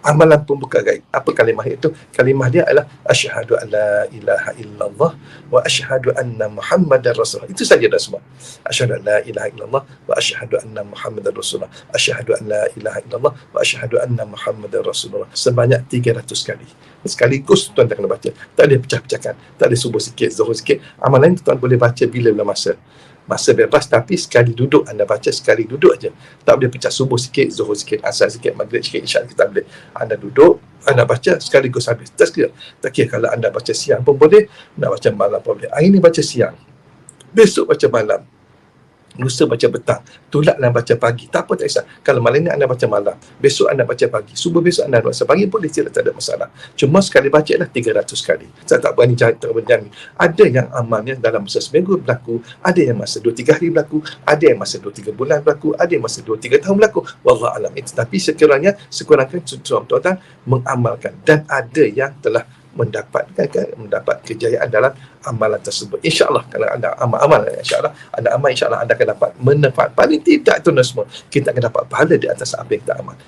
amalan pembuka gaib. Apa kalimah itu? Kalimah dia adalah asyhadu an la ilaha illallah wa asyhadu anna muhammadar rasulullah. Itu saja dah semua. Asyhadu an la ilaha illallah wa asyhadu anna muhammadar rasulullah. Asyhadu an la ilaha illallah wa asyhadu anna muhammadar rasulullah. Sebanyak 300 kali. Sekaligus tuan tak kena baca. Tak ada pecah-pecahkan. Tak ada subuh sikit, zuhur sikit. Amalan itu tuan boleh baca bila-bila masa. Masa bebas, tapi sekali duduk anda baca, sekali duduk aja. Tak boleh pecah subuh sikit, zuhur sikit, asar sikit, maghrib sikit, isyak sikit, tak boleh. Anda duduk, anda baca sekaligus habis. Tak kira kalau anda baca siang pun boleh, nak baca malam pun boleh. Hari ni baca siang, besok baca malam, lusa baca petang, tulatlah baca pagi, tak apa, tak kisah. Kalau malam ni anda baca malam, besok anda baca pagi, subuh besok anda baca pagi pun dia tak ada masalah. Cuma sekali baca lah 300 kali. Saya tak berani berjamin. Ada yang amalnya dalam masa seminggu berlaku, ada yang masa 2-3 hari berlaku, ada yang masa 2-3 bulan berlaku, ada yang masa 2-3 tahun berlaku. Wallah alam. Tapi sekurang-kurangnya tuan-tuan mengamalkan, dan ada yang telah mendapat kejayaan dalam amalan tersebut. InsyaAllah kalau anda amal, insyaAllah anda akan dapat manfaat. Paling tidak itu semua, kita akan dapat pahala di atas apa yang kita amal.